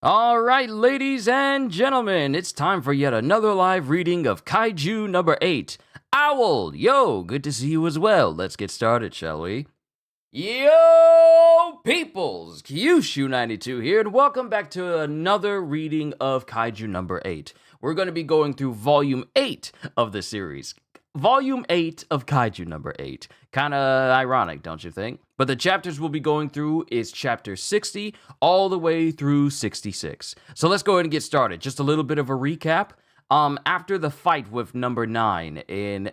All right, ladies and gentlemen, it's time for yet another live reading of Kaiju number 8. Owl, yo, good to see you as well. Let's get started, shall we? Yo, peoples! Kyushu92 here, and welcome back to another reading of Kaiju number 8. We're going to be going through Volume 8 of the series. Volume 8 of Kaiju number 8. Kinda ironic, don't you think? But the chapters we'll be going through is chapter 60 all the way through 66. So let's go ahead and get started. Just a little bit of a recap. After the fight with number 9 in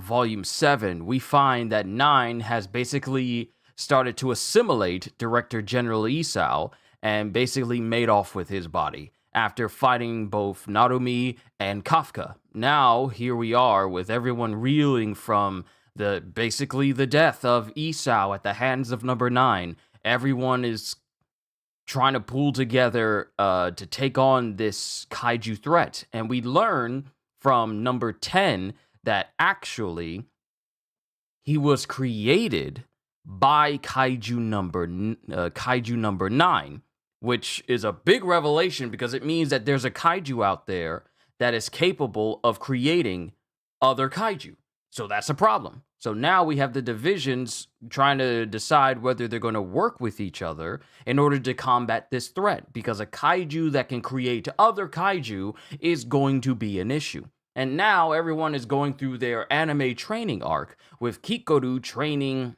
Volume 7, we find that 9 has basically started to assimilate Director General Isao and basically made off with his body after fighting both Narumi and Kafka. Now, here we are with everyone reeling from basically the death of Isao at the hands of number 9. Everyone is trying to pull together to take on this kaiju threat. And we learn from number 10 that actually he was created by kaiju number 9, which is a big revelation because it means that there's a kaiju out there that is capable of creating other kaiju. So that's a problem. So now we have the divisions trying to decide whether they're going to work with each other in order to combat this threat, because a kaiju that can create other kaiju is going to be an issue. And now everyone is going through their anime training arc, with Kikoru training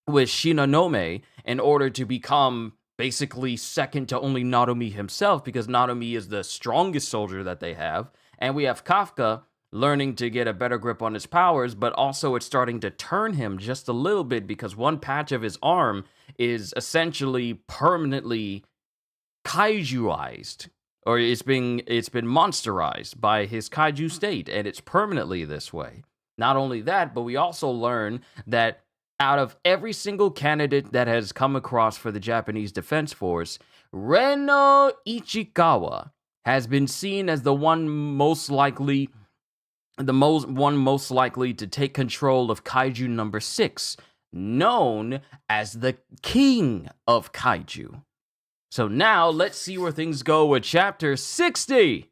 with Shinonome in order to become basically second to only Narumi himself, because Narumi is the strongest soldier that they have. And we have Kafka learning to get a better grip on his powers, but also it's starting to turn him just a little bit because one patch of his arm is essentially permanently kaijuized, or it's been monsterized by his kaiju state, and it's permanently this way. Not only that, but we also learn that out of every single candidate that has come across for the Japanese Defense Force, Reno Ichikawa has been seen as the one most likely to take control of Kaiju number 6, known as the King of Kaiju. So now let's see where things go with chapter 60.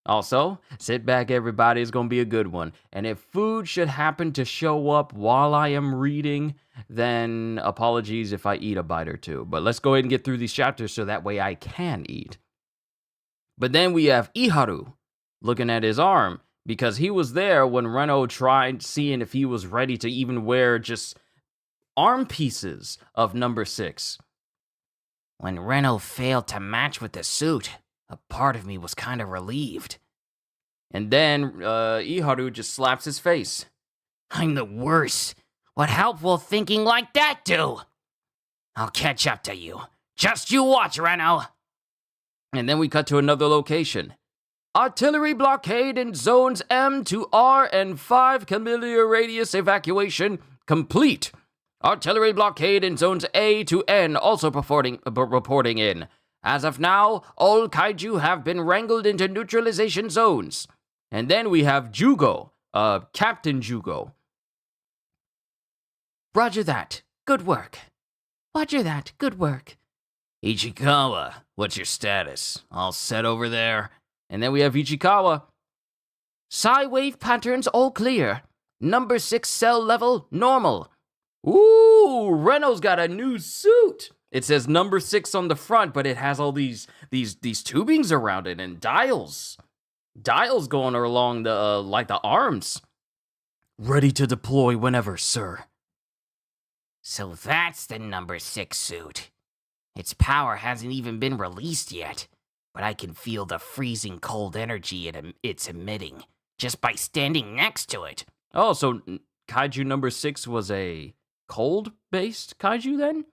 Also, sit back, everybody. It's going to be a good one. And if food should happen to show up while I am reading, then apologies if I eat a bite or two. But let's go ahead and get through these chapters so that way I can eat. But then we have Iharu looking at his arm, because he was there when Reno tried seeing if he was ready to even wear just arm pieces of number 6. When Reno failed to match with the suit, a part of me was kind of relieved. And then Iharu just slaps his face. I'm the worst. What help will thinking like that do? I'll catch up to you. Just you watch, Reno. And then we cut to another location. Artillery blockade in zones M to R and 5 kilometer radius evacuation complete. Artillery blockade in zones A to N also reporting in. As of now, all kaiju have been wrangled into neutralization zones. And then we have Jugo, Captain Jugo. Roger that. Good work. Roger that. Good work. Ichikawa, what's your status? All set over there? And then we have Ichikawa. Psi wave patterns all clear. Number 6 cell level normal. Ooh, Reno's got a new suit. It says number 6 on the front, but it has all these tubings around it and dials going along the like the arms. Ready to deploy whenever, sir. So that's the number 6 suit. Its power hasn't even been released yet, but I can feel the freezing cold energy it's emitting just by standing next to it. Oh, so Kaiju number 6 was a cold-based kaiju then?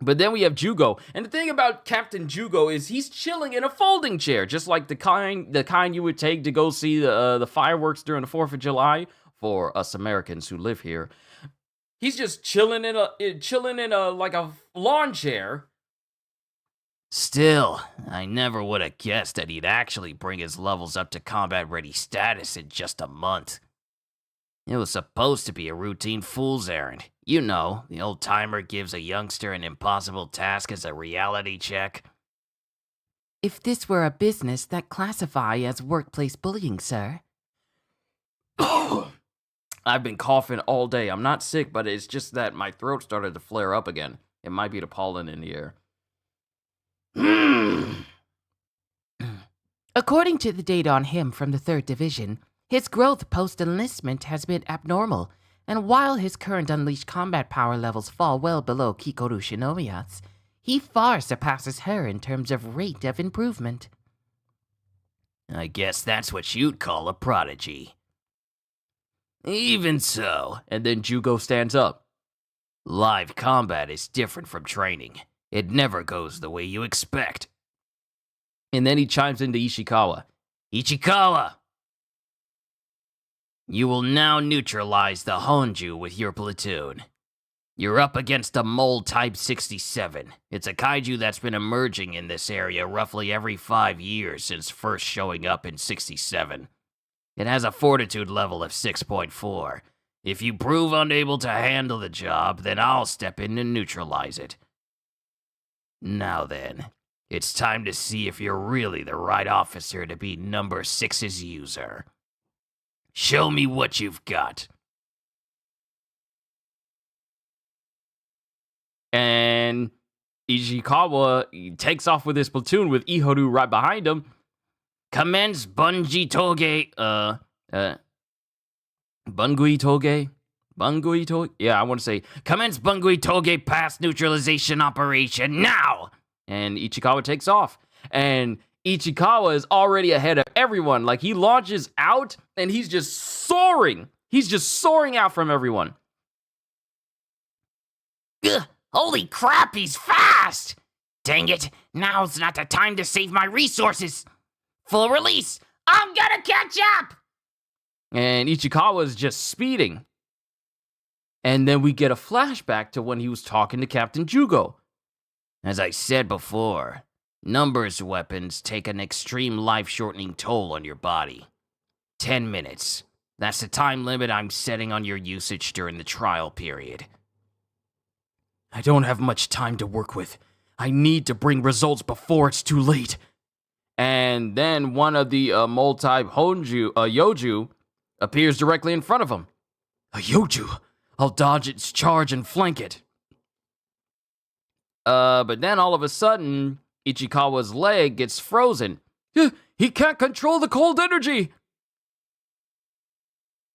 But then we have Jugo. And the thing about Captain Jugo is he's chilling in a folding chair, just like the kind you would take to go see the fireworks during the 4th of July for us Americans who live here. He's just chilling in a like a lawn chair. Still, I never would have guessed that he'd actually bring his levels up to combat-ready status in just a month. It was supposed to be a routine fool's errand, You know, the old timer gives a youngster an impossible task as a reality check. If this were a business, that classify as workplace bullying, sir. I've been coughing all day. I'm not sick, but it's just that my throat started to flare up again. It might be the pollen in the air. According to the data on him from the 3rd Division, his growth post-enlistment has been abnormal, and while his current unleashed combat power levels fall well below Kikoru Shinomiya's, he far surpasses her in terms of rate of improvement. I guess that's what you'd call a prodigy. Even so, And then Jugo stands up. live combat is different from training. It never goes the way you expect. And then he chimes into Ishikawa. Ichikawa! You will now neutralize the Honju with your platoon. You're up against a mole type 67. It's a kaiju that's been emerging in this area roughly every 5 years since first showing up in 67. It has a fortitude level of 6.4. If you prove unable to handle the job, then I'll step in and neutralize it. Now then, it's time to see if you're really the right officer to be number 6's user. Show me what you've got. And Ishikawa takes off with his platoon with Ihoru right behind him. Commence Bungee Toge, Bungui Toge? Bungui Toge? Yeah, I want to say. commence Bungee Toge pass neutralization operation now! And Ichikawa takes off. And Ichikawa is already ahead of everyone. Like, he launches out and he's just soaring. He's just soaring out from everyone. Ugh, holy crap, he's fast! Dang it, now's not the time to save my resources. Full release, I'm gonna catch up! And Ichikawa is just speeding. And then we get a flashback to when he was talking to Captain Jugo. As I said before, numbers weapons take an extreme life-shortening toll on your body. 10 minutes. That's the time limit I'm setting on your usage during the trial period. I don't have much time to work with. I need to bring results before it's too late. And then one of the mole-type Yoju appears directly in front of him. A Yoju! I'll dodge its charge and flank it. But then all of a sudden, Ichikawa's leg gets frozen. He can't control the cold energy!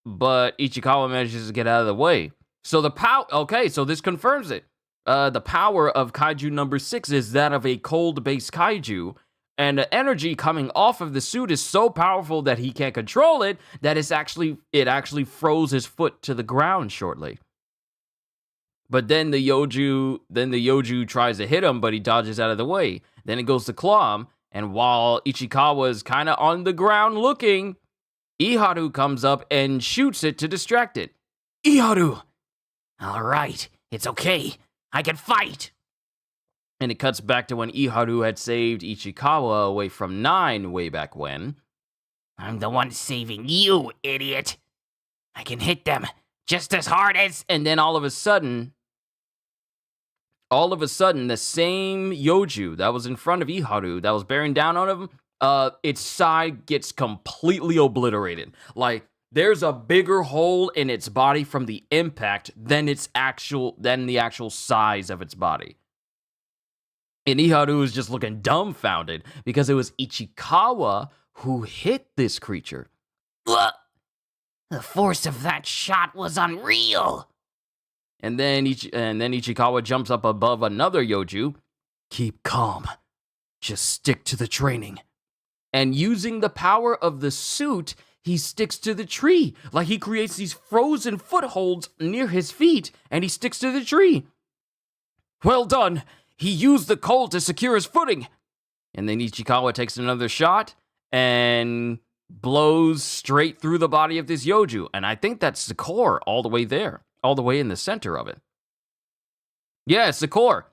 But Ichikawa manages to get out of the way. So the power... Okay, so this confirms it. The power of Kaiju number 6 is that of a cold-based Kaiju, and the energy coming off of the suit is so powerful that he can't control it, that it actually froze his foot to the ground shortly. But then the Yoju tries to hit him, but he dodges out of the way. Then it goes to claw him, and while Ichikawa is kind of on the ground looking, Iharu comes up and shoots it to distract it. Iharu! All right, it's okay. I can fight. And it cuts back to when Iharu had saved Ichikawa away from 9 way back when. I'm the one saving you, idiot. I can hit them just as hard as... And then all of a sudden, the same Yoju that was in front of Iharu, that was bearing down on him, its side gets completely obliterated. Like, there's a bigger hole in its body from the impact than the actual size of its body. And Iharu is just looking dumbfounded because it was Ichikawa who hit this creature. The force of that shot was unreal. And then Ichikawa jumps up above another Yoju. Keep calm. Just stick to the training. And using the power of the suit, he sticks to the tree. Like, he creates these frozen footholds near his feet, and he sticks to the tree. Well done. He used the cold to secure his footing. And then Ichikawa takes another shot and blows straight through the body of this Yoju. And I think that's the core all the way there, all the way in the center of it. Yeah, it's the core.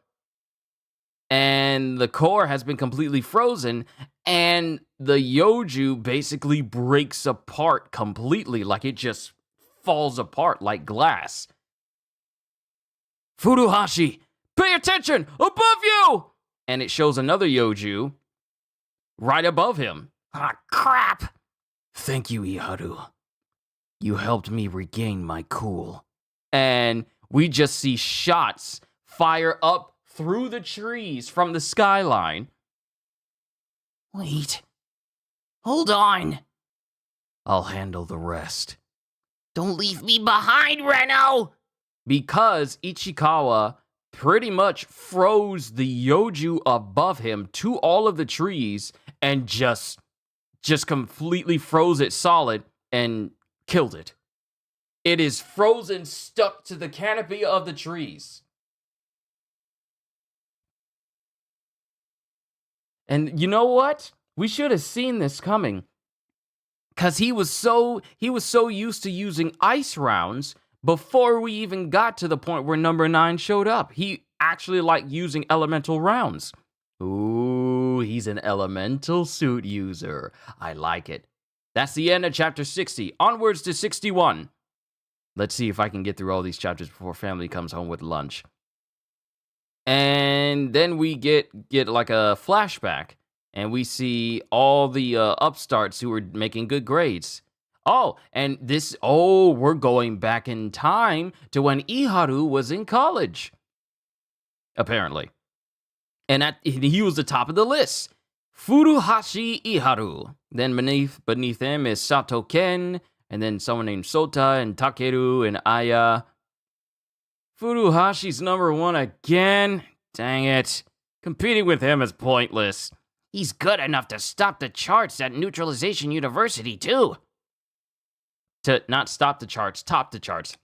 And the core has been completely frozen, and the Yoju basically breaks apart completely, like it just falls apart like glass. Furuhashi, pay attention! Above you! And it shows another Yoju right above him. Ah, crap! Thank you, Iharu. You helped me regain my cool. And we just see shots fire up through the trees from the skyline. Wait. Hold on. I'll handle the rest. Don't leave me behind, Reno! Because Ichikawa pretty much froze the Yoju above him to all of the trees and just completely froze it solid and killed it. It is frozen, stuck to the canopy of the trees. And you know what? We should have seen this coming. Because he was so used to using ice rounds before we even got to the point where number 9 showed up. He actually liked using elemental rounds. Ooh, he's an elemental suit user. I like it. That's the end of chapter 60. Onwards to 61. Let's see if I can get through all these chapters before family comes home with lunch. And then we get like a flashback. And we see all the upstarts who were making good grades. Oh, and we're going back in time to when Iharu was in college. Apparently. And he was the top of the list. Furuhashi Iharu. Then beneath him is Sato Ken. And then someone named Sota and Takeru and Aya. Furuhashi's number 1 again. Dang it. Competing with him is pointless. He's good enough to stop the charts at Neutralization University, too. To not stop the charts, top the charts.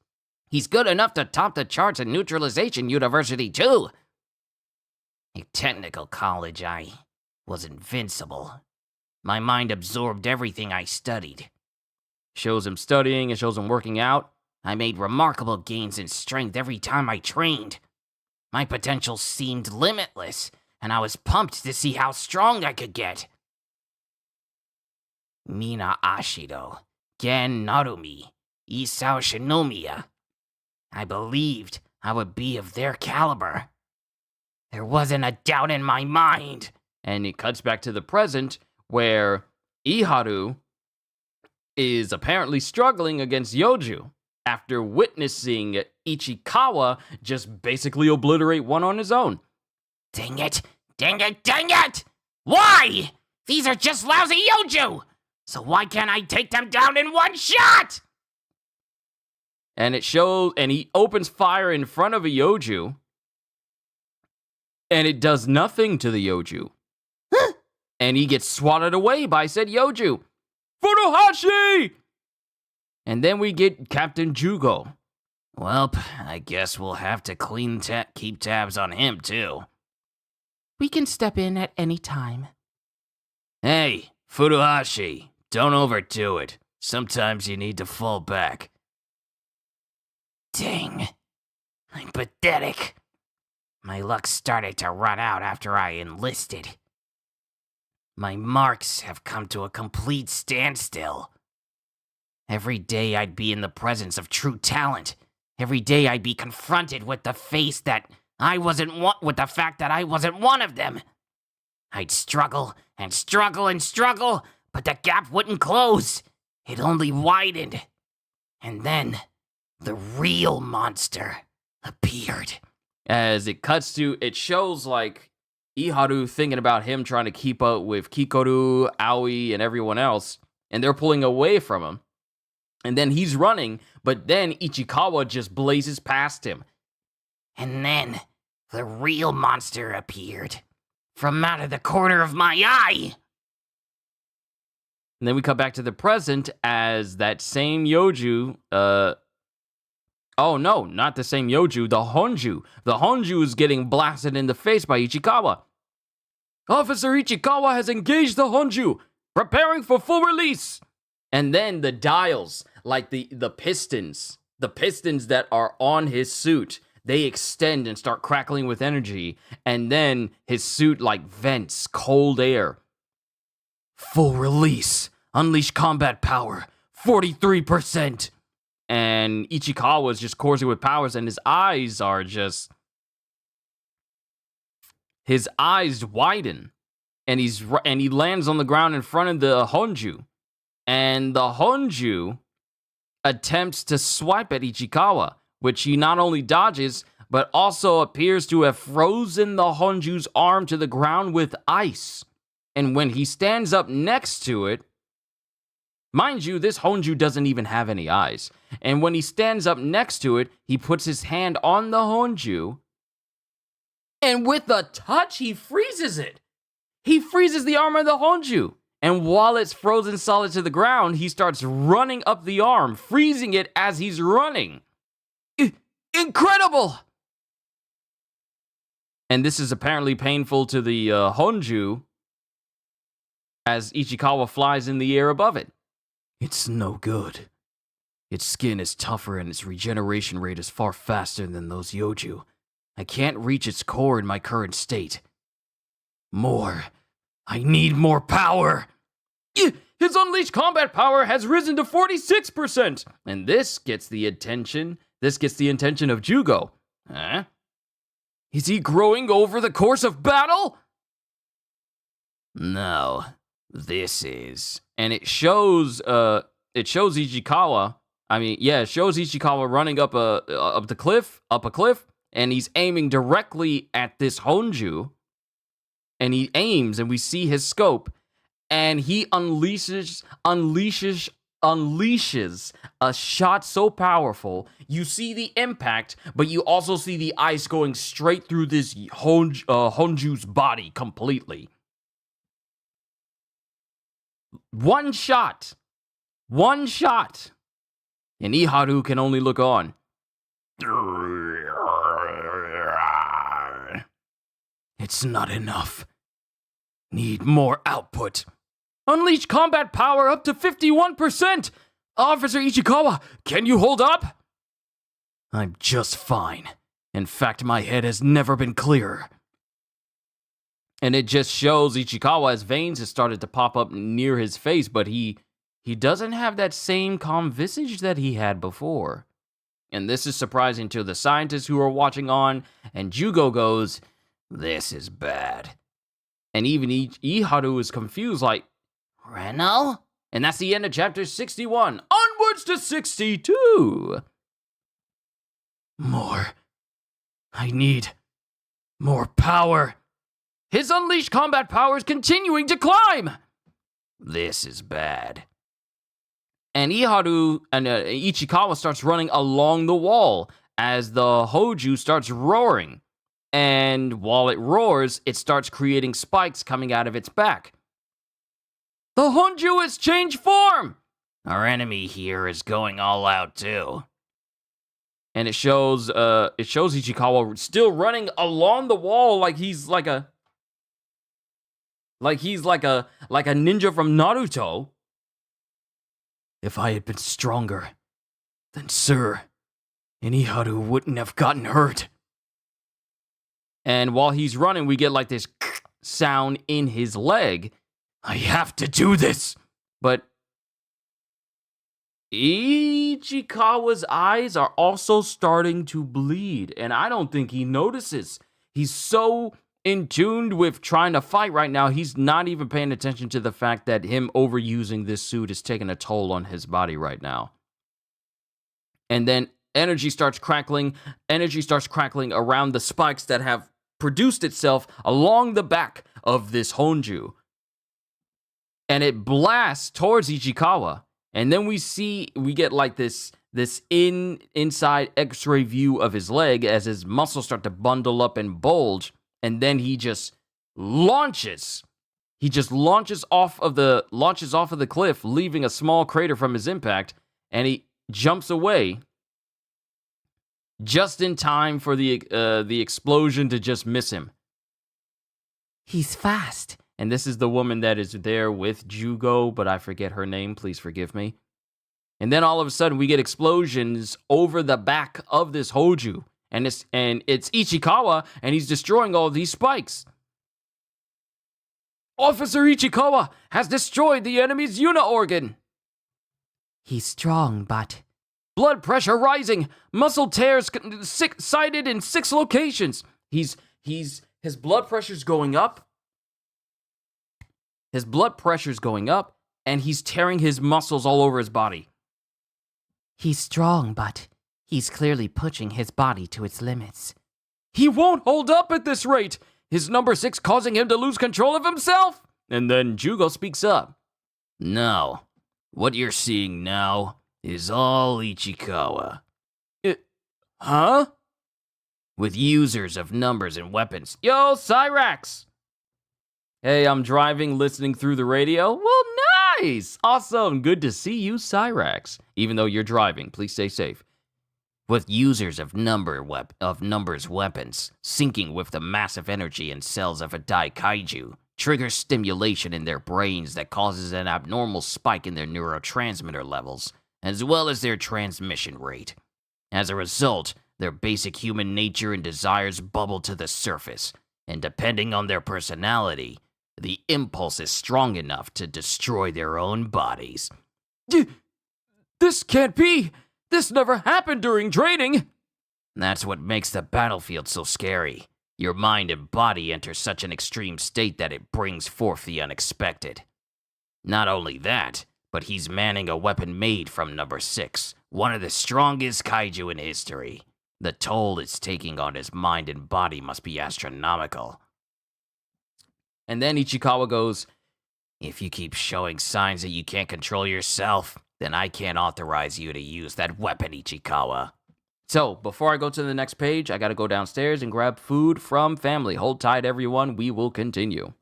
He's good enough to top the charts at Neutralization University, too. At technical college, I was invincible. My mind absorbed everything I studied. Shows him studying, it shows him working out. I made remarkable gains in strength every time I trained. My potential seemed limitless, and I was pumped to see how strong I could get. Mina Ashido, Gen Narumi, Isao Shinomiya. I believed I would be of their caliber. There wasn't a doubt in my mind. And it cuts back to the present, where Iharu is apparently struggling against Yoju after witnessing Ichikawa just basically obliterate one on his own. Dang it! Dang it! Dang it! Why? These are just lousy Yoju! So why can't I take them down in one shot? And it shows, and he opens fire in front of a Yoju, and it does nothing to the Yoju. And he gets swatted away by said Yoju. Furuhashi! And then we get Captain Jugo. Welp, I guess we'll have to keep tabs on him, too. We can step in at any time. Hey, Furuhashi, don't overdo it. Sometimes you need to fall back. Dang, I'm pathetic. My luck started to run out after I enlisted. My marks have come to a complete standstill. Every day I'd be in the presence of true talent. Every day I'd be confronted with the fact that I wasn't one of them. I'd struggle and struggle and struggle, but the gap wouldn't close. It only widened. And then the real monster appeared. As it cuts to, it shows like Iharu thinking about him trying to keep up with Kikoru, Aoi, and everyone else, and they're pulling away from him. And then he's running, but then Ichikawa just blazes past him. And then the real monster appeared from out of the corner of my eye. And then we cut back to the present as that same Yoju, oh no, not the same Yoju, the Honju. The Honju is getting blasted in the face by Ichikawa. Officer Ichikawa has engaged the Honju, preparing for full release. And then the dials, like the pistons that are on his suit, they extend and start crackling with energy. And then his suit like vents cold air. Full release. Unleash combat power. 43%. and Ichikawa is just coursing with powers, and his eyes widen, and he lands on the ground in front of the Honju, and the Honju attempts to swipe at Ichikawa, which he not only dodges, but also appears to have frozen the Honju's arm to the ground with ice. And when he stands up next to it, mind you, this Honju doesn't even have any eyes. And when he stands up next to it, he puts his hand on the Honju, and with a touch, he freezes it. He freezes the arm of the Honju. And while it's frozen solid to the ground, he starts running up the arm, freezing it as he's running. Incredible! And this is apparently painful to the Honju as Ichikawa flies in the air above it. It's no good. Its skin is tougher and its regeneration rate is far faster than those Yoju. I can't reach its core in my current state. More. I need more power. His unleashed combat power has risen to 46%. And this gets the attention of Jugo. Huh? Is he growing over the course of battle? No, this is. And it shows Ichikawa. It shows Ichikawa running up a cliff, and he's aiming directly at this Honju. And he aims, and we see his scope, and he unleashes a shot so powerful. You see the impact, but you also see the ice going straight through this Honju's body completely. One shot, and Iharu can only look on. It's not enough. Need more output. Unleash combat power up to 51%! Officer Ichikawa, can you hold up? I'm just fine. In fact, my head has never been clearer. And it just shows Ichikawa's veins have started to pop up near his face, but he doesn't have that same calm visage that he had before. And this is surprising to the scientists who are watching on, and Jugo goes, "This is bad." And even Iharu is confused, like, Reno? And that's the end of chapter 61. Onwards to 62. More. I need more power. His unleashed combat power is continuing to climb. This is bad. And Ichikawa starts running along the wall as the Hoju starts roaring. And while it roars, it starts creating spikes coming out of its back. The Honju has changed form! Our enemy here is going all out too. And it shows Ichikawa still running along the wall like he's like a ninja from Naruto. If I had been stronger, then Sir Iniharu wouldn't have gotten hurt. And while he's running, we get like this sound in his leg. I have to do this. But Ichikawa's eyes are also starting to bleed, and I don't think he notices. He's so in tune with trying to fight right now, he's not even paying attention to the fact that him overusing this suit is taking a toll on his body right now. And then energy starts crackling around the spikes that have produced itself along the back of this Honju. And it blasts towards Ichikawa. And then we get like this inside x-ray view of his leg as his muscles start to bundle up and bulge. And then he just launches. He just launches off of the cliff, leaving a small crater from his impact, and he jumps away just in time for the explosion to just miss him. He's fast. And this is the woman that is there with Jugo, but I forget her name. Please forgive me. And then all of a sudden, we get explosions over the back of this Hoju. And it's Ichikawa, and he's destroying all of these spikes. Officer Ichikawa has destroyed the enemy's Una organ. He's strong, but blood pressure rising, muscle tears cited in 6 locations. His blood pressure's going up. His blood pressure's going up, and he's tearing his muscles all over his body. He's strong, but he's clearly pushing his body to its limits. He won't hold up at this rate. Is number 6 causing him to lose control of himself? And then Jugo speaks up. No. What you're seeing now is all Ichikawa. Huh? With users of numbers and weapons. Yo, Cyrax! Hey, I'm driving, listening through the radio. Well, nice! Awesome. Good to see you, Cyrax. Even though you're driving, please stay safe. With users of numbers weapons, syncing with the massive energy in cells of a KAIJU, triggers stimulation in their brains that causes an abnormal spike in their neurotransmitter levels, as well as their transmission rate. As a result, their basic human nature and desires bubble to the surface, and depending on their personality, the impulse is strong enough to destroy their own bodies. This can't be! This never happened during training! That's what makes the battlefield so scary. Your mind and body enter such an extreme state that it brings forth the unexpected. Not only that, but he's manning a weapon made from number 6, one of the strongest kaiju in history. The toll it's taking on his mind and body must be astronomical. And then Ichikawa goes, If you keep showing signs that you can't control yourself, then I can't authorize you to use that weapon, Ichikawa. So, before I go to the next page, I gotta go downstairs and grab food from family. Hold tight, everyone. We will continue.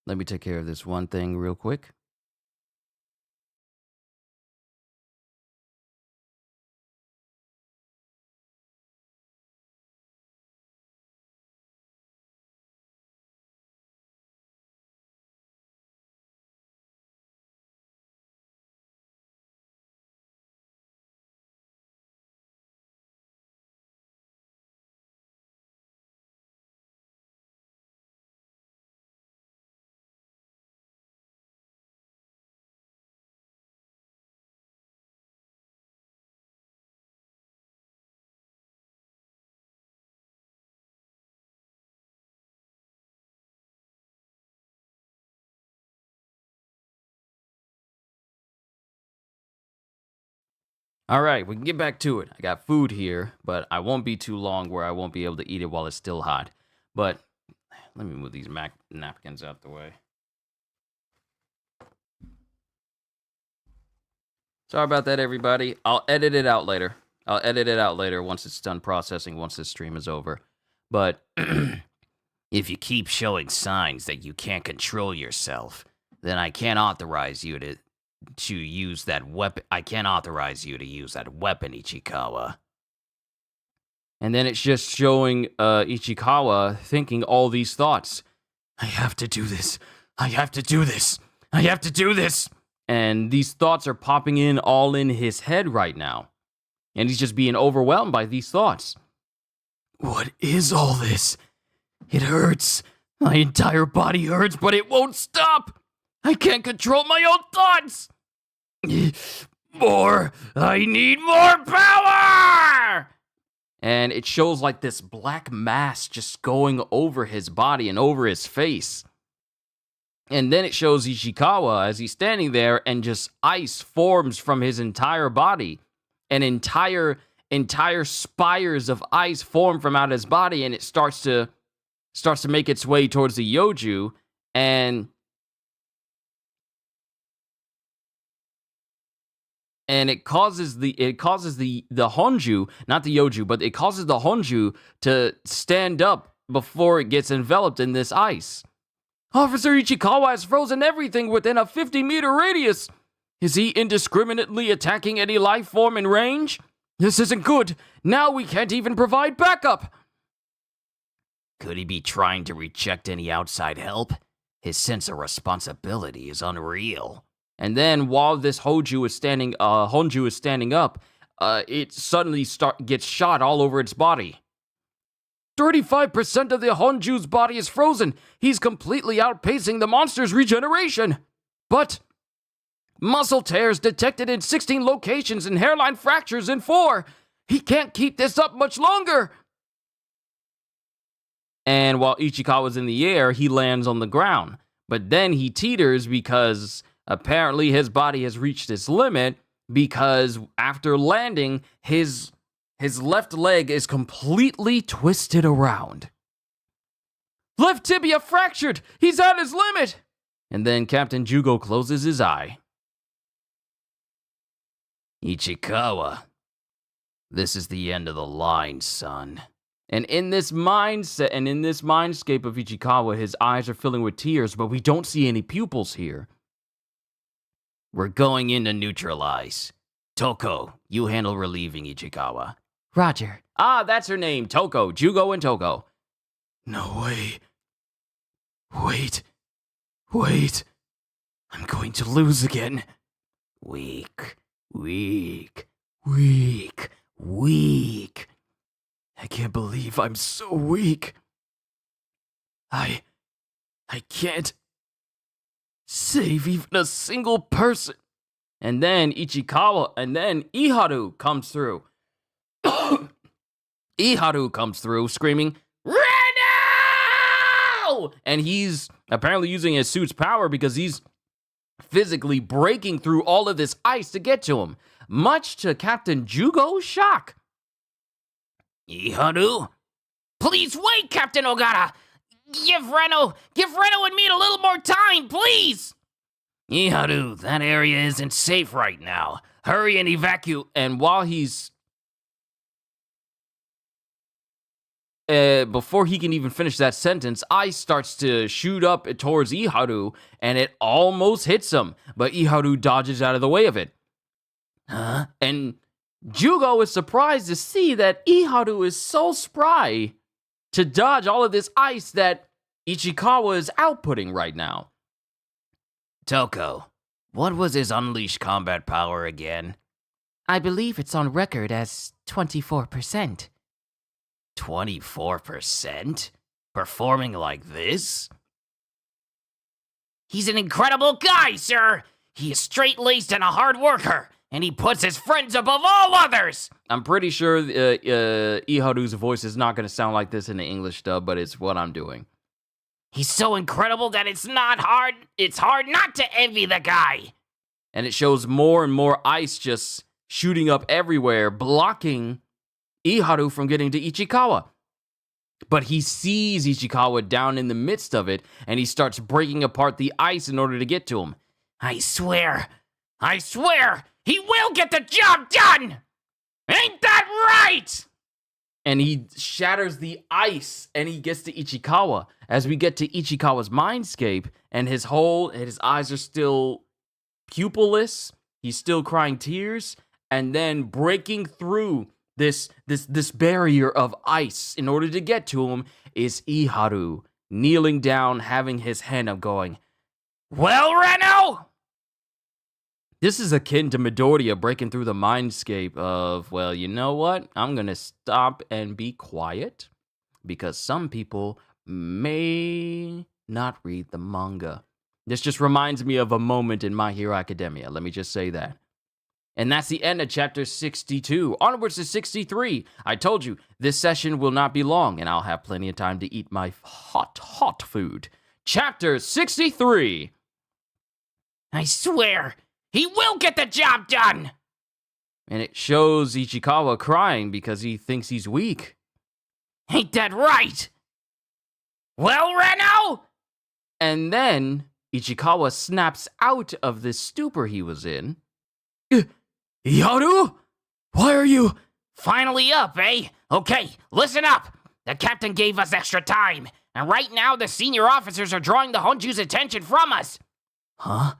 Let me take care of this one thing real quick. All right, we can get back to it. I got food here, but I won't be too long where I won't be able to eat it while it's still hot. But let me move these napkins out the way. Sorry about that, everybody. I'll edit it out later. I'll edit it out later once it's done processing, once this stream is over. But If you keep showing signs that you can't control yourself, then I can't authorize you to use that weapon. I can't authorize you to use that weapon, Ichikawa. and then it's just showing Ichikawa thinking all these thoughts. I have to do this. I have to do this. I have to do this. And these thoughts are popping in all in his head right now. And he's just being overwhelmed by these thoughts. What is all this? It hurts. My entire body hurts, but it won't stop. I can't control my own thoughts. More. I need more power. And it shows like this black mass just going over his body and over his face. And then it shows Ichikawa as he's standing there and just ice forms from his entire body. And entire spires of ice form from out his body, and it starts to make its way towards the Yoju, and it causes the Honju, not the Yoju, but it causes the Honju to stand up before it gets enveloped in this ice. Officer Ichikawa has frozen everything within a 50-meter radius. Is he indiscriminately attacking any life form in range? This isn't good. Now we can't even provide backup. Could he be trying to reject any outside help? His sense of responsibility is unreal. And then while this Honju is standing up, it suddenly gets shot all over its body. 35% of the Honju's body is frozen. He's completely outpacing the monster's regeneration. But muscle tears detected in 16 locations and hairline fractures in 4. He can't keep this up much longer. And while Ichikawa's in the air, he lands on the ground. But then he teeters because apparently his body has reached its limit, because after landing, his left leg is completely twisted around. Left tibia fractured! He's at his limit! And then Captain Jugo closes his eye. Ichikawa, this is the end of the line, son. And in this mindset, and in this mindscape of Ichikawa, his eyes are filling with tears, but we don't see any pupils here. We're going in to neutralize. Toko, you handle relieving Ichikawa. Roger. Ah, that's her name. Toko. Jugo and Toko. No way. Wait. I'm going to lose again. Weak. I can't believe I'm so weak. I can't save even a single person. And then Iharu comes through. Iharu comes through screaming, "Reno!" And he's apparently using his suit's power because he's physically breaking through all of this ice to get to him, much to Captain Jugo's shock. Iharu? Please wait, Captain Ogata! Give Reno and me a little more time, please! Iharu, that area isn't safe right now. Hurry and evacuate. And while he's before he can even finish that sentence, ice starts to shoot up towards Iharu, and it almost hits him, but Iharu dodges out of the way of it. Huh? And Jugo is surprised to see that Iharu is so spry to dodge all of this ice that Ichikawa is outputting right now. Toko, what was his unleashed combat power again? I believe it's on record as 24%. 24%? Performing like this? He's an incredible guy, sir! He is straight-laced and a hard worker, and he puts his friends above all others! I'm pretty sure Iharu's voice is not going to sound like this in the English dub, but it's what I'm doing. He's so incredible that it's hard not to envy the guy! And it shows more and more ice just shooting up everywhere, blocking Iharu from getting to Ichikawa. But he sees Ichikawa down in the midst of it, and he starts breaking apart the ice in order to get to him. I swear, he will get the job done! Ain't that right? And he shatters the ice, and he gets to Ichikawa. As we get to Ichikawa's mindscape, and his eyes are still pupilless, he's still crying tears, and then breaking through this barrier of ice in order to get to him is Iharu, kneeling down, having his hand up, going, Well, Reno? This is akin to Midoriya breaking through the mindscape of, well, you know what? I'm going to stop and be quiet because some people may not read the manga. This just reminds me of a moment in My Hero Academia. Let me just say that. And that's the end of chapter 62. Onwards to 63. I told you, this session will not be long, and I'll have plenty of time to eat my hot food. Chapter 63. I swear, he will get the job done! And it shows Ichikawa crying because he thinks he's weak. Ain't that right? Well, Reno? And then Ichikawa snaps out of this stupor he was in. Iharu? Why are you... Finally up, eh? Okay, listen up. The captain gave us extra time, and right now the senior officers are drawing the Honju's attention from us. Huh?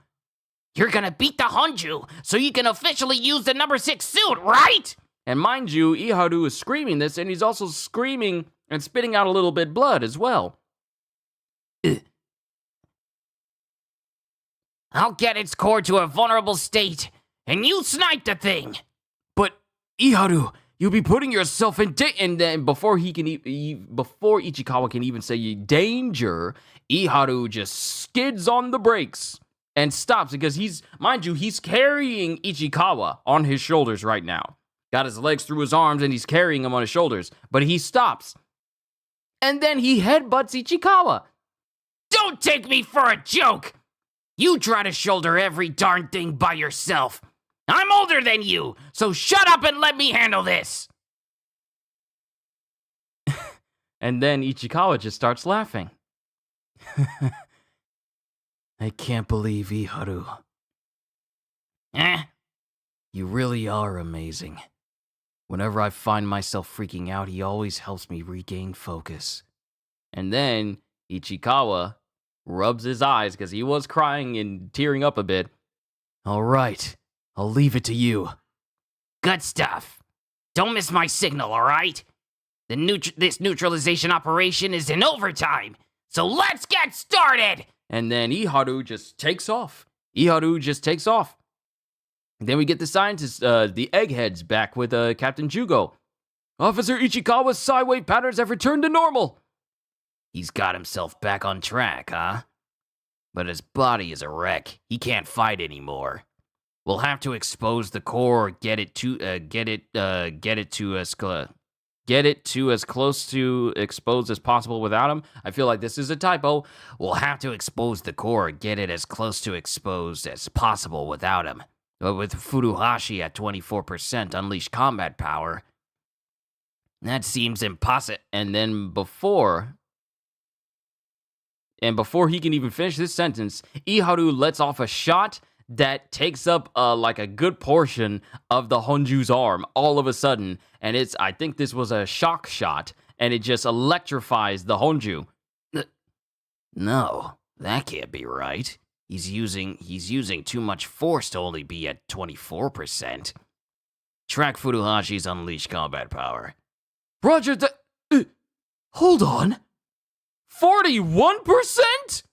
You're gonna beat the Honju, so you can officially use the number 6 suit, right? And mind you, Iharu is screaming this, and he's also screaming and spitting out a little bit blood as well. I'll get its core to a vulnerable state, and you snipe the thing. But Iharu, you'll be putting yourself in and then before before Ichikawa can even say danger, Iharu just skids on the brakes and stops because he's carrying Ichikawa on his shoulders right now. Got his legs through his arms and he's carrying him on his shoulders, but he stops. And then he headbutts Ichikawa. Don't take me for a joke! You try to shoulder every darn thing by yourself. I'm older than you, so shut up and let me handle this! And then Ichikawa just starts laughing. I can't believe Iharu. You really are amazing. Whenever I find myself freaking out, he always helps me regain focus. And then Ichikawa rubs his eyes because he was crying and tearing up a bit. All right, I'll leave it to you. Good stuff. Don't miss my signal, all right? This neutralization operation is in overtime, so let's get started! And then Iharu just takes off. Then we get the scientists, the eggheads, back with Captain Jugo. Officer Ichikawa's sideway patterns have returned to normal. He's got himself back on track, huh? But his body is a wreck. He can't fight anymore. We'll have to expose the core, get it to as close to exposed as possible without him. I feel like this is a typo. We'll have to expose the core, get it as close to exposed as possible without him. But with Furuhashi at 24% unleashed combat power, that seems impossible. And then before he can even finish this sentence, Iharu lets off a shot that takes up like a good portion of the Honju's arm all of a sudden. And I think this was a shock shot. and it just electrifies the Honju. No, that can't be right. He's using too much force to only be at 24%. Track Furuhashi's unleashed combat power. Roger, hold on. 41%?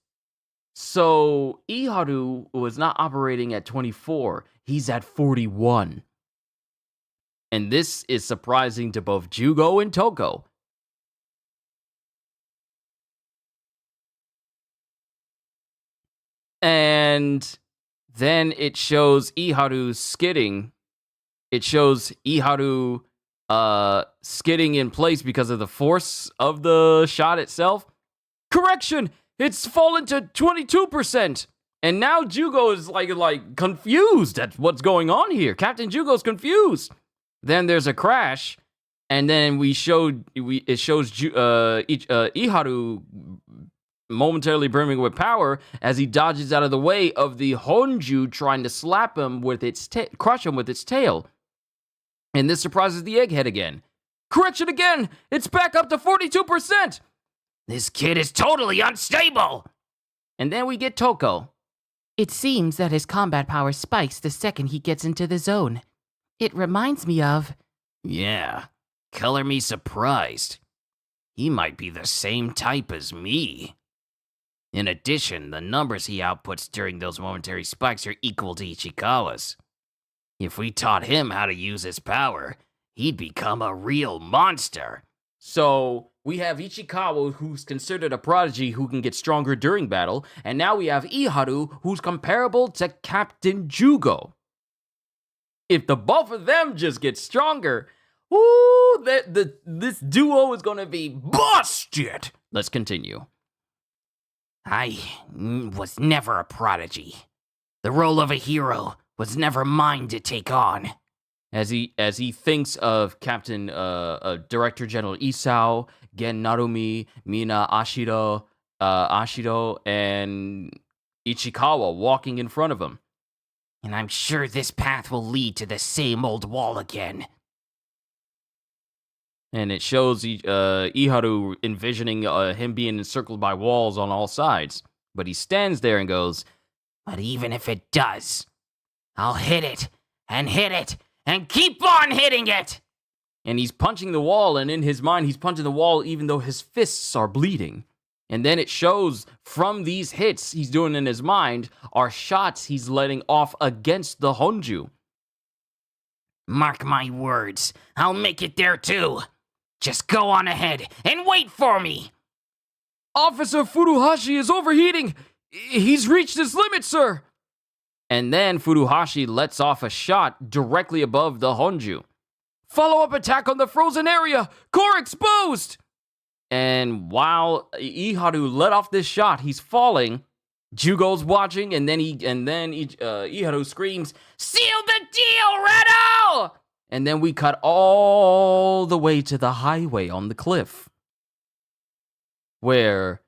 So Iharu was not operating at 24. He's at 41. And this is surprising to both Jugo and Toko. And then it shows Iharu skidding. It shows Iharu skidding in place because of the force of the shot itself. Correction! It's fallen to 22%. And now Jugo is like confused at what's going on here. Captain Jugo's confused. Then there's a crash, and then it shows Iharu momentarily brimming with power as he dodges out of the way of the Honju trying to slap him with crush him with its tail. And this surprises the egghead again. Correction again! It's back up to 42%! This kid is totally unstable! And then we get Toko. It seems that his combat power spikes the second he gets into the zone. It reminds me of... Yeah, color me surprised. He might be the same type as me. In addition, the numbers he outputs during those momentary spikes are equal to Ichikawa's. If we taught him how to use his power, he'd become a real monster. So we have Ichikawa, who's considered a prodigy who can get stronger during battle, and now we have Iharu, who's comparable to Captain Jugo. If the both of them just get stronger, ooh, this duo is gonna be busted. Let's continue. I was never a prodigy. The role of a hero was never mine to take on. As he thinks of Captain Director General Isao, Gen Narumi, Mina Ashido, and Ichikawa walking in front of him. And I'm sure this path will lead to the same old wall again. And it shows Iharu envisioning him being encircled by walls on all sides. But he stands there and goes, But even if it does, I'll hit it, and keep on hitting it! And he's punching the wall, and in his mind, he's punching the wall even though his fists are bleeding. And then it shows from these hits he's doing in his mind are shots he's letting off against the Honju. Mark my words, I'll make it there too. Just go on ahead and wait for me. Officer Furuhashi is overheating. He's reached his limit, sir. And then Furuhashi lets off a shot directly above the Honju. Follow-up attack on the frozen area. Core exposed. And while Iharu let off this shot, he's falling. Jugo's watching, and then Iharu screams, "Seal the deal, Redo!" And then we cut all the way to the highway on the cliff, where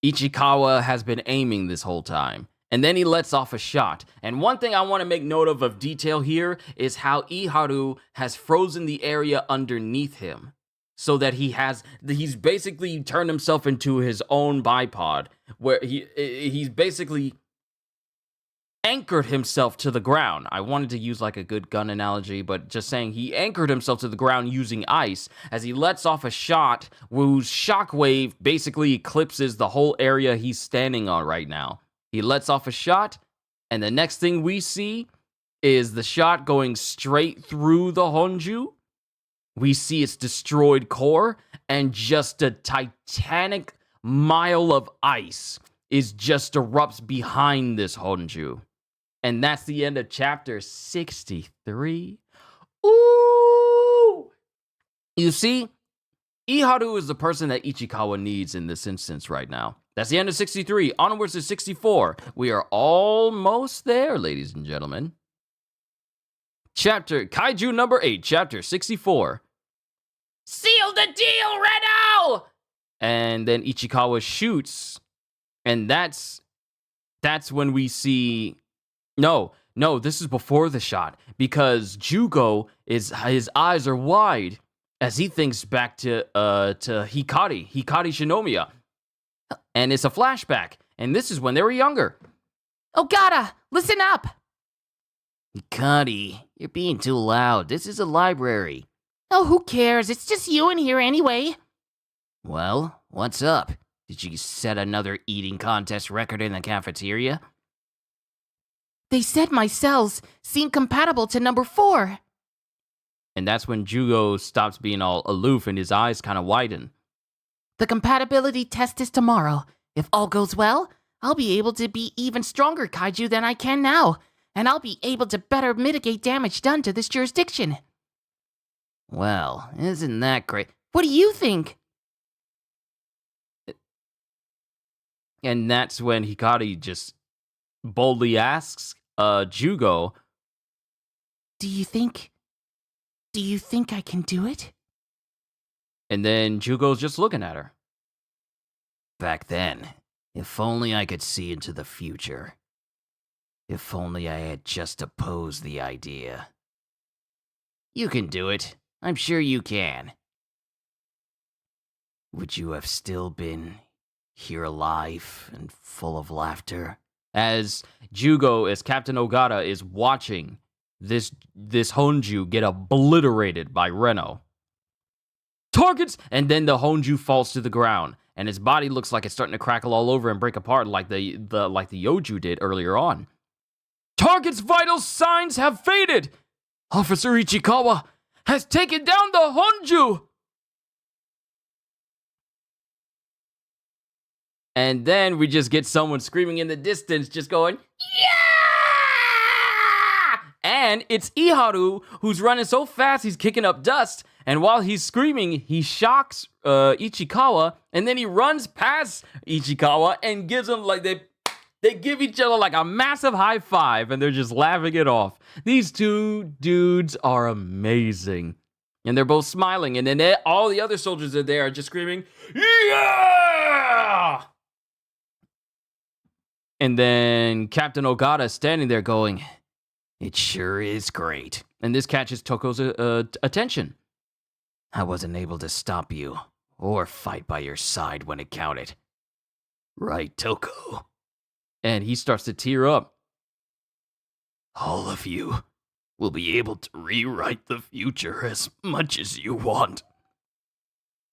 Ichikawa has been aiming this whole time. And then he lets off a shot. And one thing I want to make note of detail here is how Iharu has frozen the area underneath him, so that he's basically turned himself into his own bipod, where he's basically anchored himself to the ground. I wanted to use like a good gun analogy, but just saying he anchored himself to the ground using ice as he lets off a shot whose shockwave basically eclipses the whole area he's standing on right now. He lets off a shot, and the next thing we see is the shot going straight through the Honju. We see its destroyed core, and just a titanic mile of ice is just erupts behind this Honju. And that's the end of chapter 63. Ooh! You see, Iharu is the person that Ichikawa needs in this instance right now. That's the end of 63. Onwards to 64. We are almost there, ladies and gentlemen. Kaiju number 8, chapter 64. Seal the deal, Redo! And then Ichikawa shoots, and that's when we see... No, this is before the shot, because Jugo his eyes are wide, as he thinks back to Hikari Shinomiya. And it's a flashback, and this is when they were younger. Ogata, listen up! Hikari, you're being too loud. This is a library. Oh, who cares? It's just you in here anyway. Well, what's up? Did you set another eating contest record in the cafeteria? They said my cells seem compatible to number 4. And that's when Jugo stops being all aloof and his eyes kind of widen. The compatibility test is tomorrow. If all goes well, I'll be able to be even stronger kaiju than I can now, and I'll be able to better mitigate damage done to this jurisdiction. Well, isn't that great? What do you think? And that's when Hikari just boldly asks Jugo, Do you think I can do it? and then Jugo's just looking at her. Back then, if only I could see into the future. If only I had just opposed the idea. You can do it. I'm sure you can. Would you have still been here alive and full of laughter? As Captain Ogata is watching this Honju get obliterated by Reno. Targets! And then the Honju falls to the ground, and his body looks like it's starting to crackle all over and break apart like the Yoju did earlier on. Target's vital signs have faded! Officer Ichikawa has taken down the Honju! And then we just get someone screaming in the distance, just going, yeah! And it's Iharu, who's running so fast he's kicking up dust. And while he's screaming, he shocks Ichikawa, and then he runs past Ichikawa and gives him like they give each other like a massive high five, and they're just laughing it off. These two dudes are amazing. And they're both smiling, and then all the other soldiers are there are just screaming, yeah! And then Captain Ogata is standing there going, It sure is great. and this catches Toko's attention. I wasn't able to stop you or fight by your side when it counted. Right, Toko? And he starts to tear up. All of you will be able to rewrite the future as much as you want.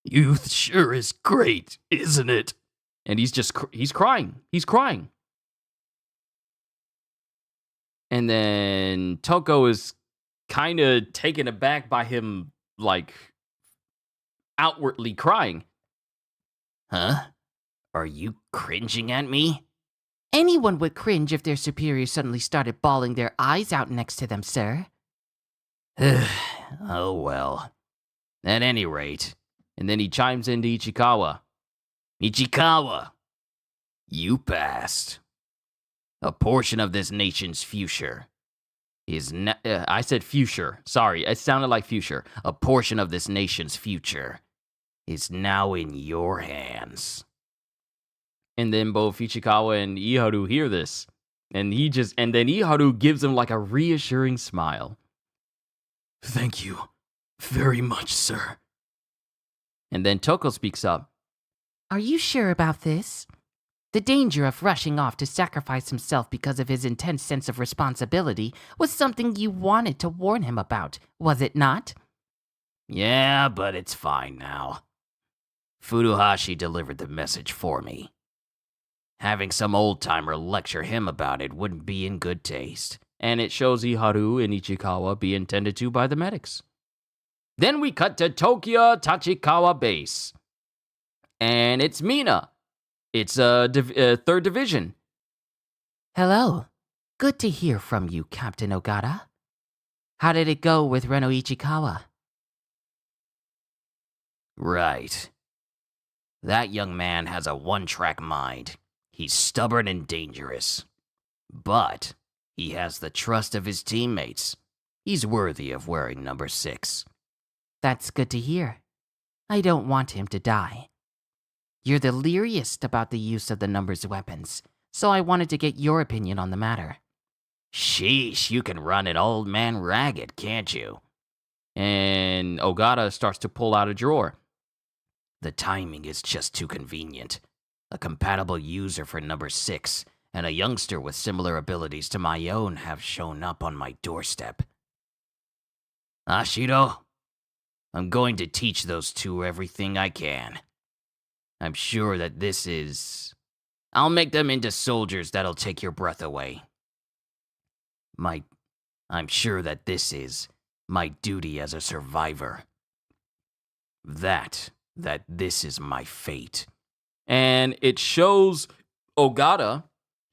Youth sure is great, isn't it? And he's crying. He's crying. And then Toko is kind of taken aback by him, like, outwardly crying. Huh? Are you cringing at me? Anyone would cringe if their superior suddenly started bawling their eyes out next to them, sir. Oh well. At any rate. And then he chimes into Ichikawa. Ichikawa, you passed. A portion of this nation's future is I said future. Sorry, it sounded like future. a portion of this nation's future is now in your hands. And then both Ichikawa and Iharu hear this. And then Iharu gives him like a reassuring smile. Thank you very much, sir. And then Toko speaks up. Are you sure about this? The danger of rushing off to sacrifice himself because of his intense sense of responsibility was something you wanted to warn him about, was it not? Yeah, but it's fine now. Furuhashi delivered the message for me. Having some old-timer lecture him about it wouldn't be in good taste. And it shows Iharu and Ichikawa being tended to by the medics. Then we cut to Tokyo Tachikawa base. And it's Mina. It's third division. Hello. Good to hear from you, Captain Ogata. How did it go with Reno Ichikawa? Right. That young man has a one-track mind. He's stubborn and dangerous. But he has the trust of his teammates. He's worthy of wearing number 6. That's good to hear. I don't want him to die. You're the leariest about the use of the numbers weapons, so I wanted to get your opinion on the matter. Sheesh, you can run an old man ragged, can't you? And Ogata starts to pull out a drawer. The timing is just too convenient. A compatible user for number 6 and a youngster with similar abilities to my own have shown up on my doorstep. Ashido, I'm going to teach those two everything I can. I'm sure that I'll make them into soldiers that'll take your breath away. I'm sure that this is my duty as a survivor. That this is my fate. And it shows Ogata,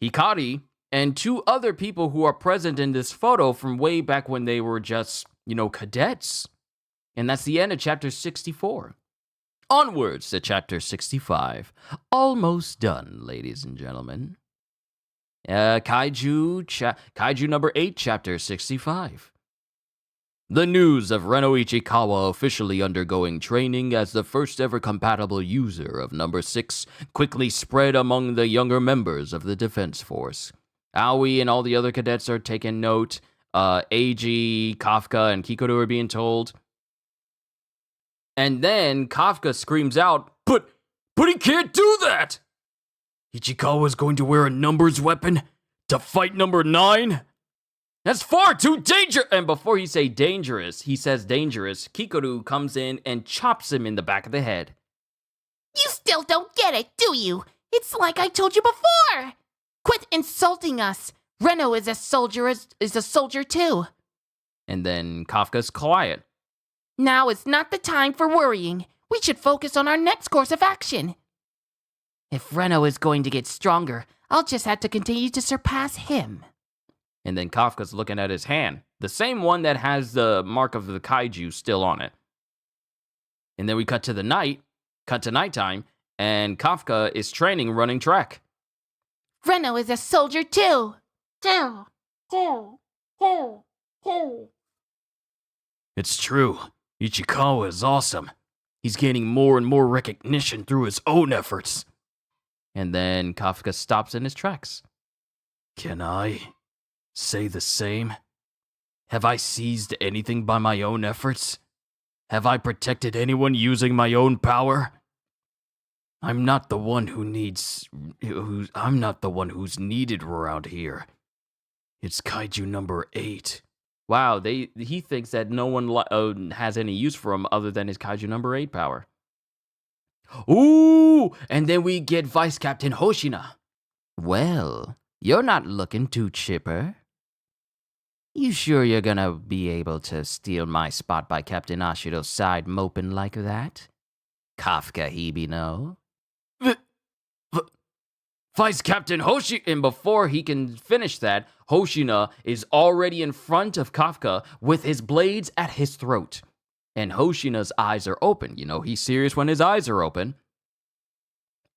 Hikari, and 2 other people who are present in this photo from way back when they were just, cadets. And that's the end of chapter 64. Onwards to chapter 65. Almost done, ladies and gentlemen. Kaiju number 8, chapter 65. The news of Reno Ichikawa officially undergoing training as the first ever compatible user of number 6 quickly spread among the younger members of the Defense Force. Aoi and all the other cadets are taking note. Eiji, Kafka, and Kikoru are being told. And then Kafka screams out, But he can't do that! Ichikawa's going to wear a numbers weapon to fight number 9? That's far too dangerous! And before he says dangerous, Kikoru comes in and chops him in the back of the head. You still don't get it, do you? It's like I told you before! Quit insulting us! Reno is a soldier too. And then Kafka's quiet. Now is not the time for worrying. We should focus on our next course of action. If Reno is going to get stronger, I'll just have to continue to surpass him. And then Kafka's looking at his hand, the same one that has the mark of the kaiju still on it. And then we cut to nighttime, and Kafka is training running track. Reno is a soldier too. It's true. Ichikawa is awesome. He's gaining more and more recognition through his own efforts. And then Kafka stops in his tracks. Can I say the same? Have I seized anything by my own efforts? Have I protected anyone using my own power? I'm not the one who's needed around here. It's Kaiju number 8. Wow, he thinks that no one has any use for him other than his Kaiju number 8 power. Ooh, and then we get Vice Captain Hoshina. Well, you're not looking too chipper. You sure you're gonna be able to steal my spot by Captain Ashido's side moping like that? Kafka Hibino? Vice Captain Hoshina, and before he can finish that, Hoshina is already in front of Kafka with his blades at his throat. And Hoshina's eyes are open. He's serious when his eyes are open.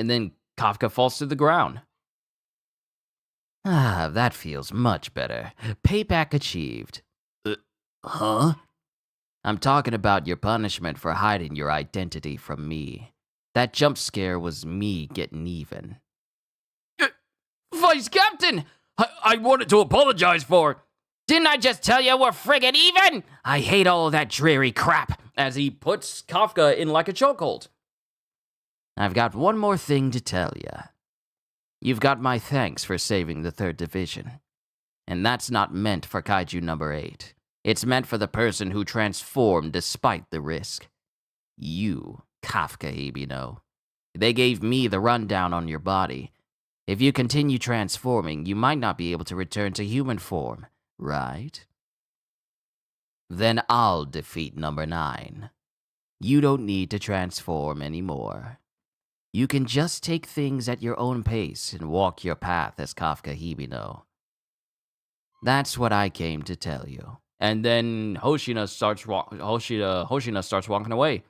And then Kafka falls to the ground. Ah, that feels much better. Payback achieved. Huh? I'm talking about your punishment for hiding your identity from me. That jump scare was me getting even. Vice Captain! I wanted to apologize for. Didn't I just tell you we're friggin' even? I hate all that dreary crap. As he puts Kafka in like a chokehold. I've got one more thing to tell you. You've got my thanks for saving the 3rd Division. And that's not meant for Kaiju number 8. It's meant for the person who transformed despite the risk. You, Kafka Hibino. They gave me the rundown on your body. If you continue transforming, you might not be able to return to human form, right? Then I'll defeat number 9. You don't need to transform anymore. You can just take things at your own pace and walk your path as Kafka Hibino. That's what I came to tell you. And then Hoshina starts walking away.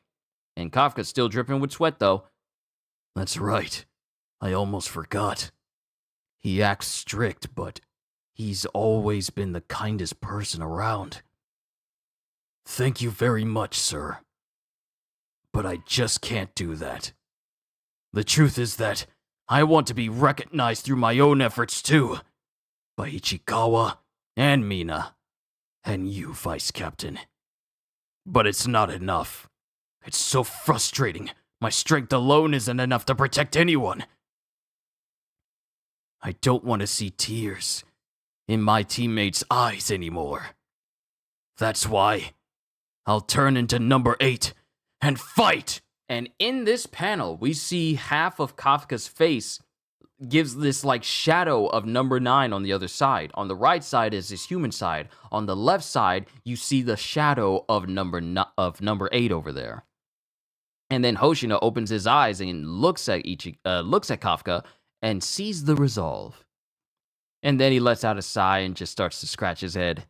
And Kafka's still dripping with sweat, though. That's right. I almost forgot. He acts strict, but he's always been the kindest person around. Thank you very much, sir. But I just can't do that. The truth is that I want to be recognized through my own efforts too. By Ichikawa and Mina. And you, Vice Captain. But it's not enough. It's so frustrating. My strength alone isn't enough to protect anyone. I don't want to see tears in my teammates' eyes anymore. That's why I'll turn into number 8 and fight! And in this panel, we see half of Kafka's face gives this like shadow of number 9 on the other side. On the right side is his human side. On the left side, you see the shadow of number 8 over there. And then Hoshina opens his eyes and looks at Kafka and sees the resolve. And then he lets out a sigh and just starts to scratch his head.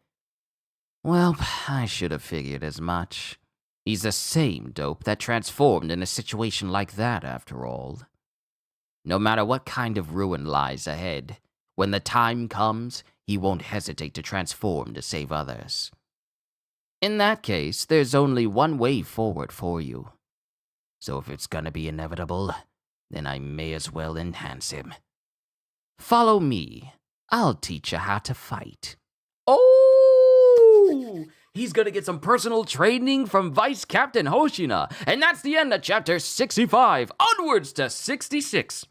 Well, I should have figured as much. He's the same dope that transformed in a situation like that, after all. No matter what kind of ruin lies ahead, when the time comes, he won't hesitate to transform to save others. In that case, there's only one way forward for you. So if it's gonna be inevitable, then I may as well enhance him. Follow me. I'll teach you how to fight. Oh! He's gonna get some personal training from Vice Captain Hoshina. And that's the end of chapter 65. Onwards to 66.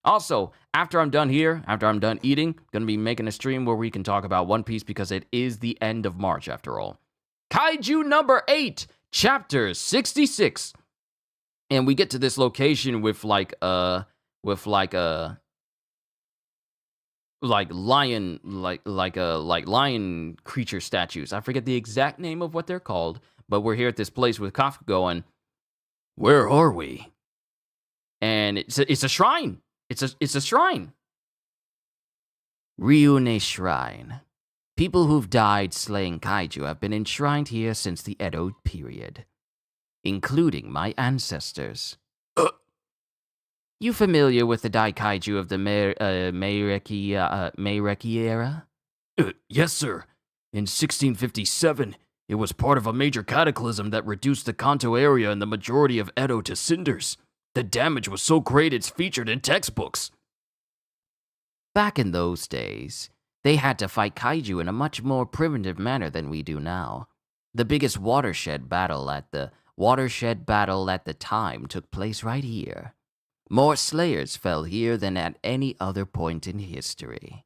Also, after I'm done eating, gonna be making a stream where we can talk about One Piece because it is the end of March after all. Kaiju number 8, chapter 66. And we get to this location with lion creature statues. I forget the exact name of what they're called, but we're here at this place with Kafka going, where are we? And it's a shrine. It's a shrine. Ryune Shrine. People who've died slaying kaiju have been enshrined here since the Edo period, including my ancestors. You familiar with the Daikaiju of the Meireki era? Yes, sir. In 1657, it was part of a major cataclysm that reduced the Kanto area and the majority of Edo to cinders. The damage was so great it's featured in textbooks. Back in those days, they had to fight kaiju in a much more primitive manner than we do now. The biggest watershed battle at the time took place right here. More slayers fell here than at any other point in history.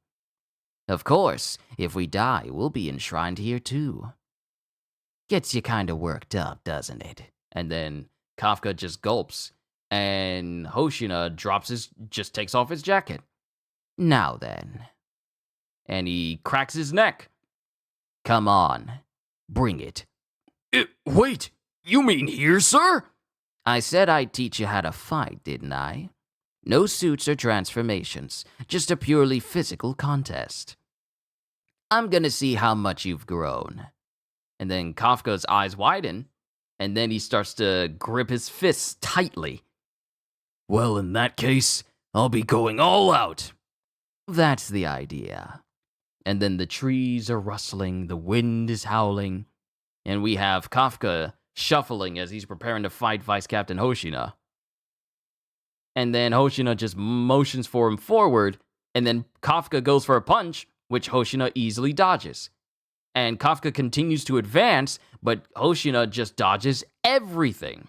Of course, if we die, we'll be enshrined here too. Gets you kinda worked up, doesn't it? And then Kafka just gulps, and Hoshina just takes off his jacket. Now then. And he cracks his neck. Come on, bring it. Wait, you mean here, sir? I said I'd teach you how to fight, didn't I? No suits or transformations, just a purely physical contest. I'm gonna see how much you've grown. And then Kafka's eyes widen, and then he starts to grip his fists tightly. Well, in that case, I'll be going all out. That's the idea. And then the trees are rustling, the wind is howling, and we have Kafka shuffling as he's preparing to fight Vice Captain Hoshina. And then Hoshina just motions for him forward, and then Kafka goes for a punch, which Hoshina easily dodges. And Kafka continues to advance, but Hoshina just dodges everything.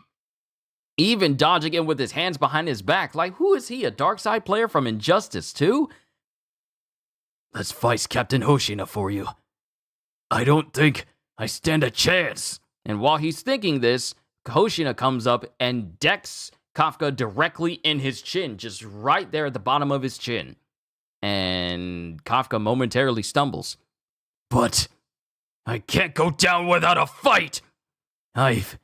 Even dodging him with his hands behind his back. Like, who is he, a dark side player from Injustice 2? That's Vice Captain Hoshina for you. I don't think I stand a chance. And while he's thinking this, Hoshina comes up and decks Kafka directly in his chin, just right there at the bottom of his chin. And Kafka momentarily stumbles. But I can't go down without a fight! I've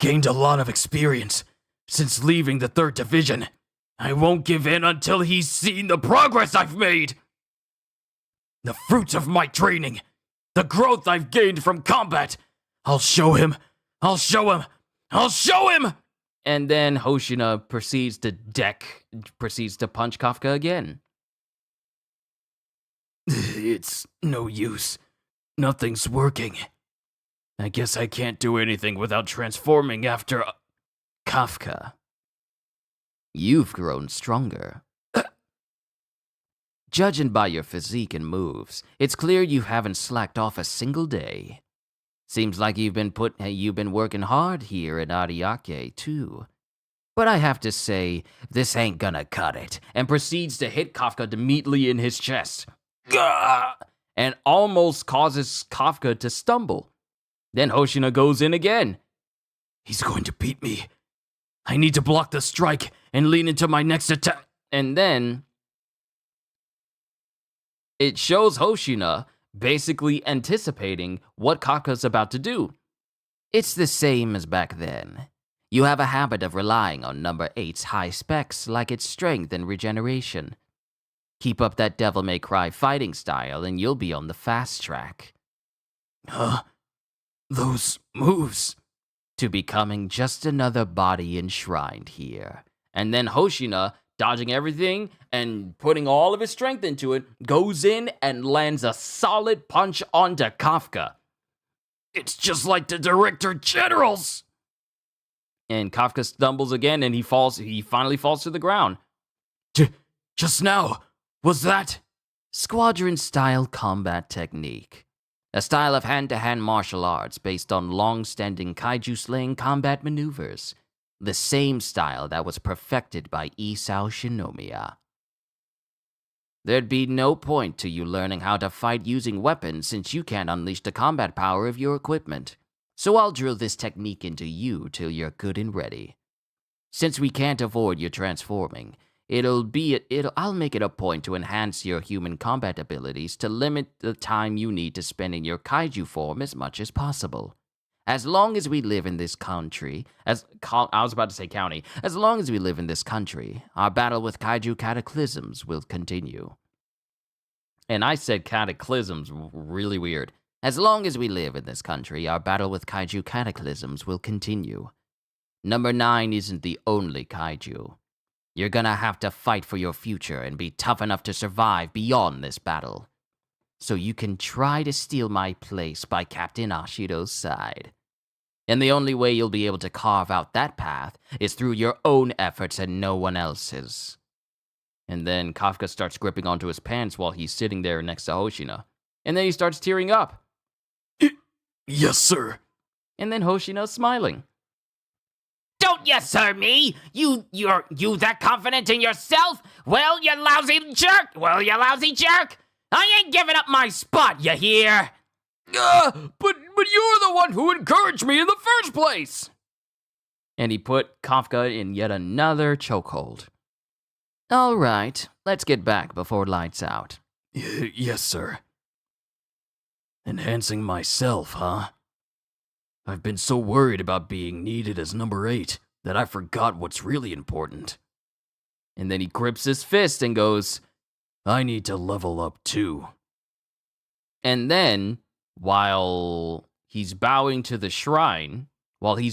gained a lot of experience since leaving the 3rd Division. I won't give in until he's seen the progress I've made! The fruits of my training, the growth I've gained from combat. I'll show him! I'll show him! I'll show him! And then Hoshina proceeds to punch Kafka again. It's no use. Nothing's working. I guess I can't do anything without transforming after Kafka. You've grown stronger. Judging by your physique and moves, it's clear you haven't slacked off a single day. Seems like you've been working hard here at Ariake, too. But I have to say, this ain't gonna cut it. And proceeds to hit Kafka immediately in his chest. Gah! And almost causes Kafka to stumble. Then Hoshina goes in again. He's going to beat me. I need to block the strike and lean into my next attack. And then it shows Hoshina basically anticipating what Kafka's about to do. It's the same as back then. You have a habit of relying on number 8's high specs like its strength and regeneration. Keep up that Devil May Cry fighting style and you'll be on the fast track. Huh? Those moves. To becoming just another body enshrined here. And then Hoshina, dodging everything and putting all of his strength into it, goes in and lands a solid punch onto Kafka. It's just like the Director General's. And Kafka stumbles again and he finally falls to the ground. Just now, was that? Squadron-style combat technique. A style of hand-to-hand martial arts based on long-standing kaiju-slaying combat maneuvers. The same style that was perfected by Isao Shinomiya. There'd be no point to you learning how to fight using weapons since you can't unleash the combat power of your equipment. So I'll drill this technique into you till you're good and ready. Since we can't avoid your transforming, I'll make it a point to enhance your human combat abilities to limit the time you need to spend in your kaiju form as much as possible. As long as we live in this country, I was about to say county. As long as we live in this country, our battle with kaiju cataclysms will continue. And I said cataclysms, really weird. As long as we live in this country, our battle with kaiju cataclysms will continue. Number 9 isn't the only kaiju. You're gonna have to fight for your future and be tough enough to survive beyond this battle. So you can try to steal my place by Captain Ashiro's side. And the only way you'll be able to carve out that path is through your own efforts and no one else's. And then Kafka starts gripping onto his pants while he's sitting there next to Hoshina. And then he starts tearing up. Yes, sir. And then Hoshina's smiling. Don't yes sir me? You that confident in yourself? Well, you lousy jerk! I ain't giving up my spot, you hear? But you're the one who encouraged me in the first place! And he put Kafka in yet another chokehold. All right, let's get back before lights out. Yes, sir. Enhancing myself, huh? I've been so worried about being needed as number 8 that I forgot what's really important. And then he grips his fist and goes, I need to level up too. And then, while he's bowing to the shrine, he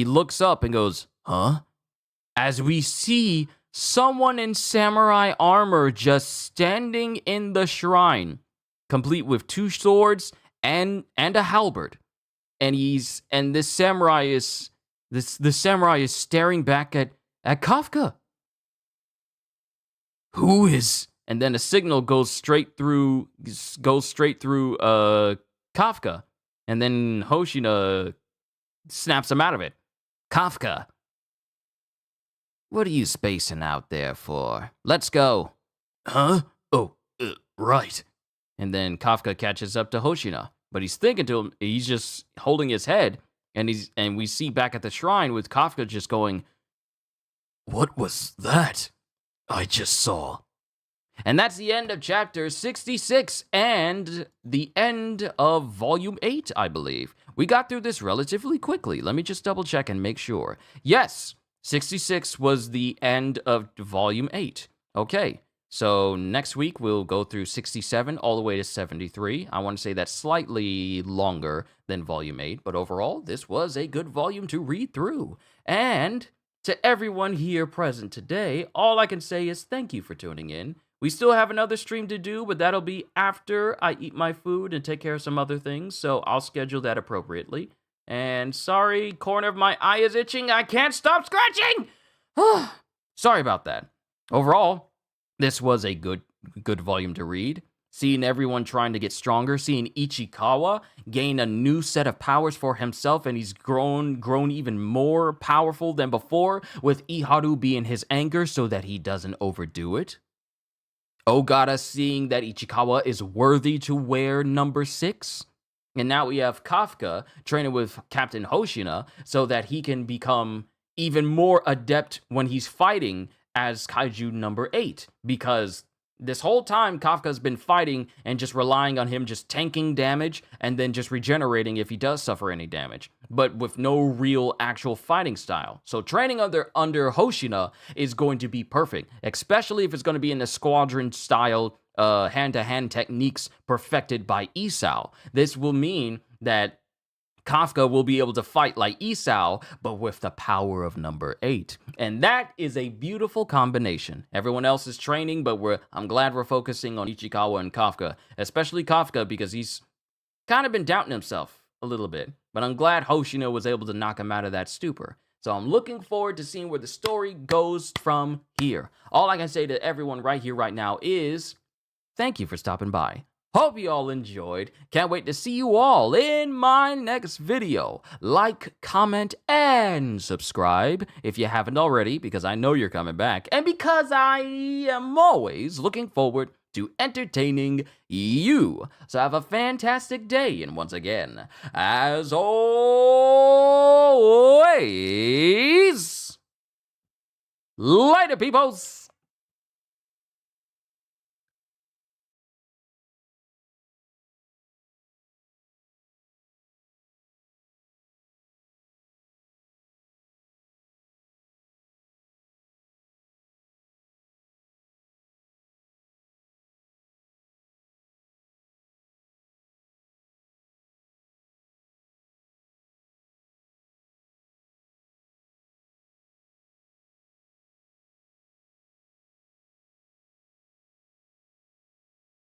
looks up and goes, huh? As we see someone in samurai armor just standing in the shrine, complete with 2 swords and a halberd. And this samurai is staring back at Kafka. Who is? And then a signal goes straight through Kafka. And then Hoshina snaps him out of it. Kafka, what are you spacing out there for? Let's go. Huh? Oh, right. And then Kafka catches up to Hoshina, but he's thinking to him, he's just holding his head, and we see back at the shrine with Kafka just going, what was that I just saw? And that's the end of chapter 66 and the end of volume 8, I believe. We got through this relatively quickly. Let me just double check and make sure. Yes, 66 was the end of volume 8. Okay, so next week we'll go through 67 all the way to 73. I want to say that's slightly longer than volume 8, but overall, this was a good volume to read through. And to everyone here present today, all I can say is thank you for tuning in. We still have another stream to do, but that'll be after I eat my food and take care of some other things, so I'll schedule that appropriately. And sorry, corner of my eye is itching. I can't stop scratching! Sorry about that. Overall, this was a good volume to read. seeing everyone trying to get stronger, seeing Ichikawa gain a new set of powers for himself, and he's grown even more powerful than before, with Iharu being his anchor so that he doesn't overdo it. Ogata seeing that Ichikawa is worthy to wear number 6. And now we have Kafka training with Captain Hoshina so that he can become even more adept when he's fighting as Kaiju number 8. Because this whole time, Kafka's been fighting and just relying on him just tanking damage and then just regenerating if he does suffer any damage, but with no real actual fighting style. So training under Hoshina is going to be perfect, especially if it's going to be in the squadron style hand-to-hand techniques perfected by Isao. This will mean that Kafka will be able to fight like Isao, but with the power of number 8. And that is a beautiful combination. Everyone else is training, but I'm glad we're focusing on Ichikawa and Kafka, especially Kafka because he's kind of been doubting himself a little bit. But I'm glad Hoshino was able to knock him out of that stupor. So I'm looking forward to seeing where the story goes from here. All I can say to everyone right here, right now is thank you for stopping by. Hope you all enjoyed. Can't wait to see you all in my next video. Like, comment, and subscribe if you haven't already, because I know you're coming back, and because I am always looking forward to entertaining you. So have a fantastic day, and once again, as always, later, peoples!